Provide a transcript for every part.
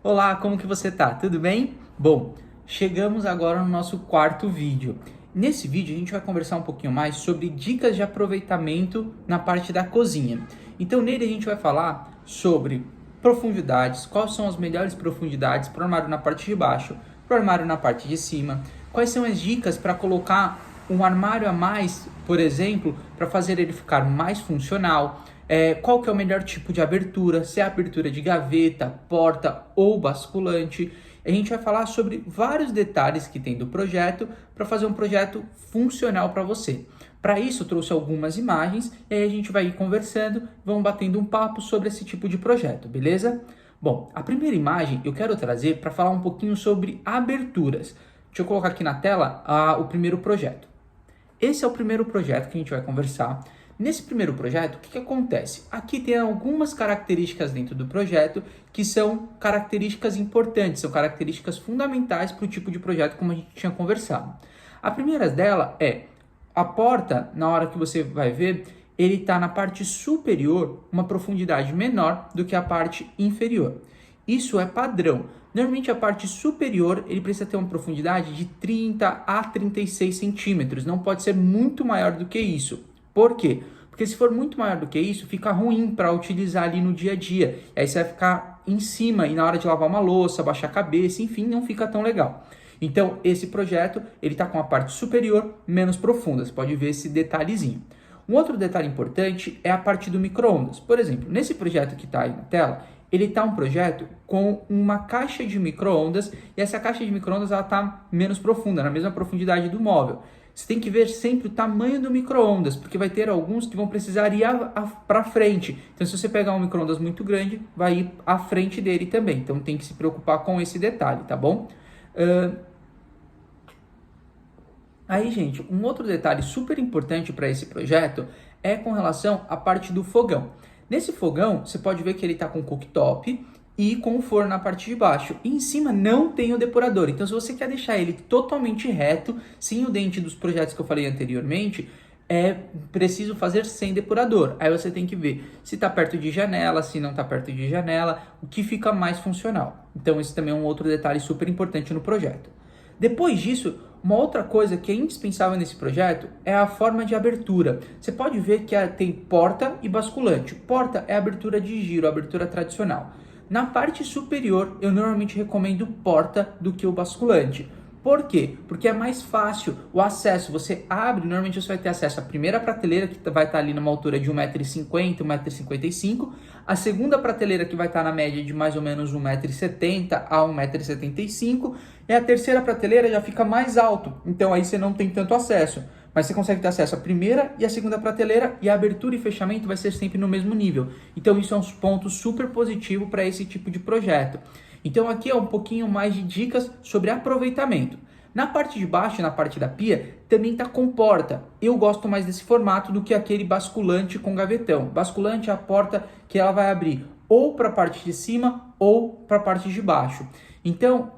Olá, como que você tá? Tudo bem? Bom, chegamos agora no nosso quarto vídeo. Nesse vídeo a gente vai conversar um pouquinho mais sobre dicas de aproveitamento na parte da cozinha. Então nele a gente vai falar sobre profundidades, quais são as melhores profundidades para o armário na parte de baixo, para o armário na parte de cima, quais são as dicas para colocar um armário a mais, por exemplo, para fazer ele ficar mais funcional. Qual que é o melhor tipo de abertura, se é abertura de gaveta, porta ou basculante. A gente vai falar sobre vários detalhes que tem do projeto para fazer um projeto funcional para você. Para isso, eu trouxe algumas imagens e aí a gente vai ir conversando, vamos batendo um papo sobre esse tipo de projeto, beleza? Bom, a primeira imagem eu quero trazer para falar um pouquinho sobre aberturas. Deixa eu colocar aqui na tela o primeiro projeto. Esse é o primeiro projeto que a gente vai conversar. Nesse primeiro projeto, o que acontece? Aqui tem algumas características dentro do projeto que são características importantes, são características fundamentais para o tipo de projeto como a gente tinha conversado. A primeira dela é a porta, na hora que você vai ver, ele está na parte superior, uma profundidade menor do que a parte inferior. Isso é padrão. Normalmente a parte superior ele precisa ter uma profundidade de 30 a 36 centímetros, não pode ser muito maior do que isso. Por quê? Porque se for muito maior do que isso, fica ruim para utilizar ali no dia a dia. Aí você vai ficar em cima e na hora de lavar uma louça, baixar a cabeça, enfim, não fica tão legal. Então, esse projeto, ele está com a parte superior menos profunda. Você pode ver esse detalhezinho. Um outro detalhe importante é a parte do micro-ondas. Por exemplo, nesse projeto que está aí na tela, ele está um projeto com uma caixa de micro-ondas e essa caixa de micro-ondas está menos profunda, na mesma profundidade do móvel. Você tem que ver sempre o tamanho do micro-ondas, porque vai ter alguns que vão precisar ir para frente. Então, se você pegar um micro-ondas muito grande, vai ir à frente dele também. Então, tem que se preocupar com esse detalhe, tá bom? Aí, gente, um outro detalhe super importante para esse projeto é com relação à parte do fogão. Nesse fogão, você pode ver que ele está com cooktop e com o forno na parte de baixo. E em cima não tem o depurador. Então, se você quer deixar ele totalmente reto, sem o dente dos projetos que eu falei anteriormente, é preciso fazer sem depurador. Aí você tem que ver se está perto de janela, se não está perto de janela, o que fica mais funcional. Então, esse também é um outro detalhe super importante no projeto. Depois disso, uma outra coisa que é indispensável nesse projeto é a forma de abertura. Você pode ver que tem porta e basculante. Porta é a abertura de giro, a abertura tradicional. Na parte superior, eu normalmente recomendo porta do que o basculante. Por quê? Porque é mais fácil o acesso. Você abre, normalmente você vai ter acesso à primeira prateleira, que vai estar ali numa altura de 1,50 m, 1,55 m. A segunda prateleira, que vai estar na média de mais ou menos 1,70 m a 1,75 m. E a terceira prateleira já fica mais alto. Então aí você não tem tanto acesso. Mas você consegue ter acesso à primeira e à segunda prateleira e a abertura e fechamento vai ser sempre no mesmo nível. Então isso é um ponto super positivo para esse tipo de projeto. Então aqui é um pouquinho mais de dicas sobre aproveitamento. Na parte de baixo, na parte da pia, também está com porta. Eu gosto mais desse formato do que aquele basculante com gavetão. Basculante é a porta que ela vai abrir ou para a parte de cima ou para a parte de baixo. Então,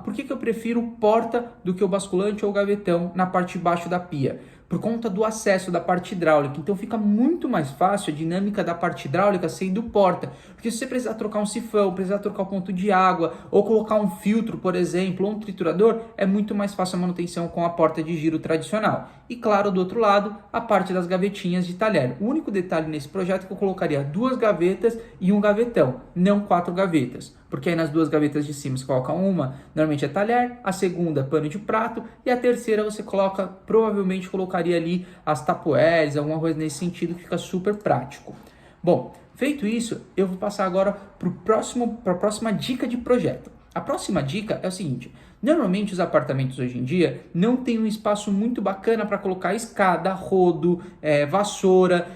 por que eu prefiro porta do que o basculante ou o gavetão na parte de baixo da pia? Por conta do acesso da parte hidráulica. Então fica muito mais fácil a dinâmica da parte hidráulica sendo porta. Porque se você precisar trocar um sifão, precisar trocar um ponto de água, ou colocar um filtro, por exemplo, ou um triturador, é muito mais fácil a manutenção com a porta de giro tradicional. E claro, do outro lado, a parte das gavetinhas de talher. O único detalhe nesse projeto é que eu colocaria 2 gavetas e um gavetão, não 4 gavetas. Porque aí nas 2 gavetas de cima você coloca uma, normalmente é talher, a segunda pano de prato e a terceira você coloca, provavelmente colocaria ali as tapoeres, alguma coisa nesse sentido que fica super prático. Bom, feito isso, eu vou passar agora para a próxima dica de projeto. A próxima dica é o seguinte, normalmente os apartamentos hoje em dia não tem um espaço muito bacana para colocar escada, rodo, vassoura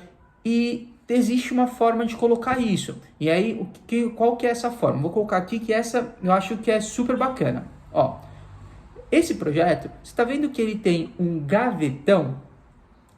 e existe uma forma de colocar isso. E aí, qual que é essa forma? Vou colocar aqui que essa eu acho que é super bacana. Ó, esse projeto, você está vendo que ele tem um gavetão?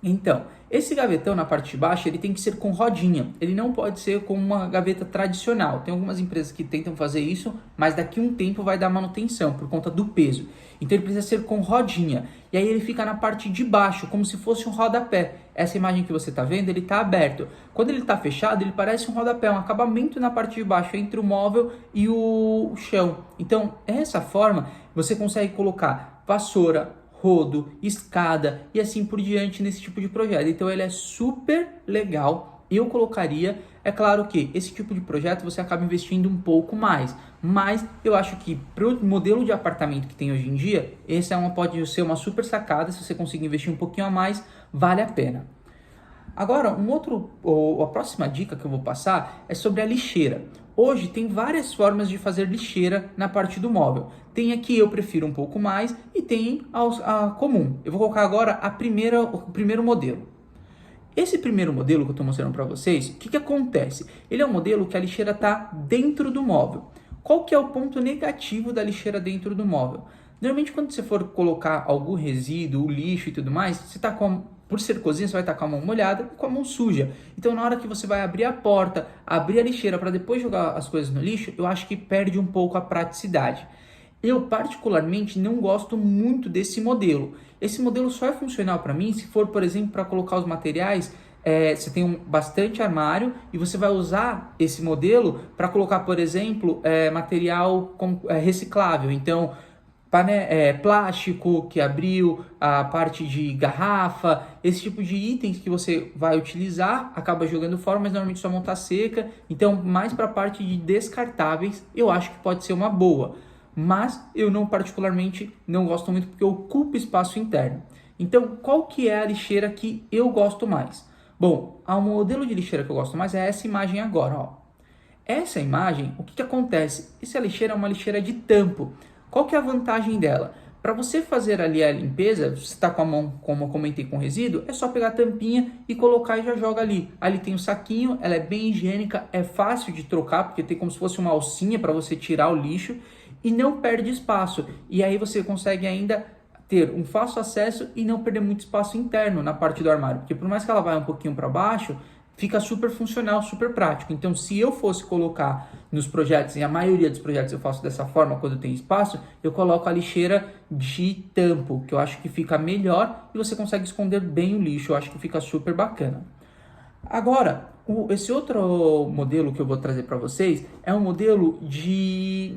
Então, esse gavetão na parte de baixo, ele tem que ser com rodinha. Ele não pode ser com uma gaveta tradicional. Tem algumas empresas que tentam fazer isso, mas daqui a um tempo vai dar manutenção por conta do peso. Então ele precisa ser com rodinha. E aí ele fica na parte de baixo, como se fosse um rodapé. Essa imagem que você está vendo, ele está aberto. Quando ele está fechado, ele parece um rodapé, um acabamento na parte de baixo entre o móvel e o chão. Então, dessa forma, você consegue colocar vassoura, rodo, escada e assim por diante nesse tipo de projeto. Então ele é super legal, eu colocaria. É claro que esse tipo de projeto você acaba investindo um pouco mais, mas eu acho que para o modelo de apartamento que tem hoje em dia, esse pode ser uma super sacada. Se você conseguir investir um pouquinho a mais, vale a pena. Agora, a próxima dica que eu vou passar é sobre a lixeira. Hoje tem várias formas de fazer lixeira na parte do móvel. Tem a que eu prefiro um pouco mais e tem a comum. Eu vou colocar agora o primeiro modelo. Esse primeiro modelo que eu estou mostrando para vocês, o que acontece? Ele é um modelo que a lixeira está dentro do móvel. Qual que é o ponto negativo da lixeira dentro do móvel? Normalmente quando você for colocar algum resíduo, lixo e tudo mais, você está por ser cozinha, você vai estar com a mão molhada e com a mão suja. Então, na hora que você vai abrir a porta, abrir a lixeira para depois jogar as coisas no lixo, eu acho que perde um pouco a praticidade. Eu, particularmente, não gosto muito desse modelo. Esse modelo só é funcional para mim se for, por exemplo, para colocar os materiais. Você tem bastante armário e você vai usar esse modelo para colocar, por exemplo, material reciclável. Então, plástico que abriu, a parte de garrafa, esse tipo de itens que você vai utilizar, acaba jogando fora, mas normalmente sua mão está seca. Então, mais para a parte de descartáveis, eu acho que pode ser uma boa. Mas eu particularmente não gosto muito porque ocupa espaço interno. Então, qual que é a lixeira que eu gosto mais? Bom, o modelo de lixeira que eu gosto mais é essa imagem agora, ó. Essa imagem, o que acontece? Essa lixeira é uma lixeira de tampo. Qual que é a vantagem dela? Para você fazer ali a limpeza, você está com a mão, como eu comentei, com resíduo, é só pegar a tampinha e colocar e já joga ali. Ali tem o saquinho, ela é bem higiênica, é fácil de trocar, porque tem como se fosse uma alcinha para você tirar o lixo e não perde espaço. E aí você consegue ainda ter um fácil acesso e não perder muito espaço interno na parte do armário. Porque por mais que ela vá um pouquinho para baixo, fica super funcional, super prático. Então, se eu fosse colocar nos projetos, e a maioria dos projetos eu faço dessa forma, quando tem espaço, eu coloco a lixeira de tampo, que eu acho que fica melhor e você consegue esconder bem o lixo. Eu acho que fica super bacana. Agora, esse outro modelo que eu vou trazer para vocês é um modelo de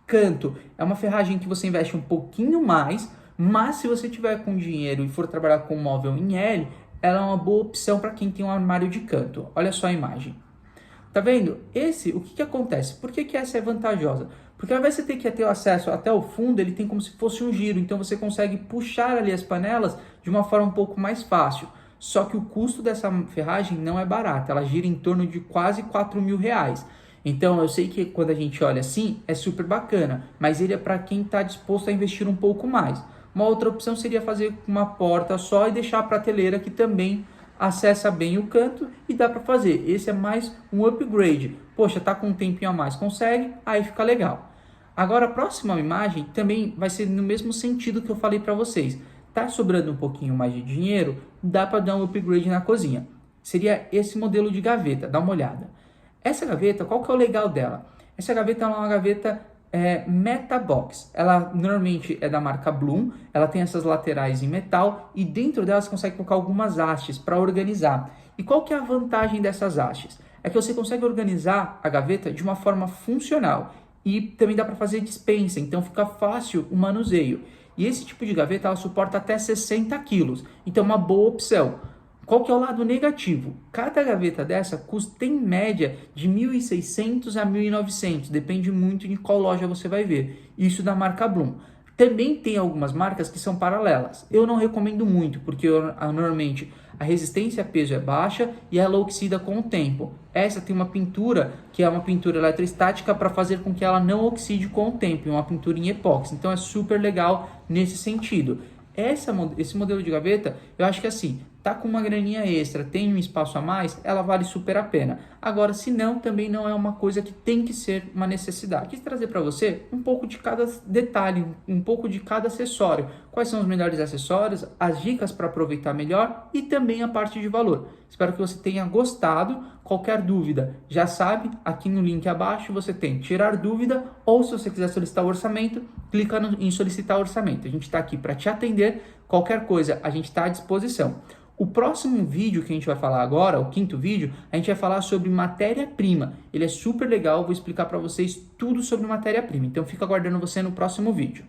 canto. É uma ferragem que você investe um pouquinho mais, mas se você tiver com dinheiro e for trabalhar com móvel em L, ela é uma boa opção para quem tem um armário de canto. Olha só a imagem. Tá vendo? O que acontece? Por que essa é vantajosa? Porque ao invés de você ter que ter acesso até o fundo, ele tem como se fosse um giro. Então você consegue puxar ali as panelas de uma forma um pouco mais fácil. Só que o custo dessa ferragem não é barato. Ela gira em torno de quase R$ 4.000. Então eu sei que quando a gente olha assim, é super bacana. Mas ele é para quem está disposto a investir um pouco mais. Uma outra opção seria fazer uma porta só e deixar a prateleira que também acessa bem o canto e dá para fazer. Esse é mais um upgrade. Poxa, tá com um tempinho a mais, consegue? Aí fica legal. Agora a próxima imagem também vai ser no mesmo sentido que eu falei para vocês. Tá sobrando um pouquinho mais de dinheiro, dá para dar um upgrade na cozinha. Seria esse modelo de gaveta, dá uma olhada. Essa gaveta, qual que é o legal dela? Essa gaveta é uma gaveta Metabox. Ela normalmente é da marca Bloom, ela tem essas laterais em metal e dentro dela você consegue colocar algumas hastes para organizar. E qual que é a vantagem dessas hastes? É que você consegue organizar a gaveta de uma forma funcional e também dá para fazer dispensa, então fica fácil o manuseio. E esse tipo de gaveta ela suporta até 60 quilos, então é uma boa opção. Qual que é o lado negativo? Cada gaveta dessa custa em média de 1.600 a 1.900, depende muito de qual loja você vai ver. Isso da marca Bloom. Também tem algumas marcas que são paralelas. Eu não recomendo muito, porque normalmente a resistência a peso é baixa e ela oxida com o tempo. Essa tem uma pintura, que é uma pintura eletrostática para fazer com que ela não oxide com o tempo, uma pintura em epóxi. Então é super legal nesse sentido. Esse modelo de gaveta, eu acho que assim, tá com uma graninha extra, tem um espaço a mais, ela vale super a pena. Agora, se não, também não é uma coisa que tem que ser uma necessidade. Quis trazer para você um pouco de cada detalhe, um pouco de cada acessório. quais são os melhores acessórios, as dicas para aproveitar melhor e também a parte de valor. Espero que você tenha gostado. Qualquer dúvida, já sabe, aqui no link abaixo você tem tirar dúvida, ou se você quiser solicitar o orçamento, clica em solicitar orçamento. A gente está aqui para te atender. Qualquer coisa, a gente está à disposição. O próximo vídeo que a gente vai falar agora, o quinto vídeo, a gente vai falar sobre matéria-prima. Ele é super legal, vou explicar para vocês tudo sobre matéria-prima. Então fica aguardando você no próximo vídeo.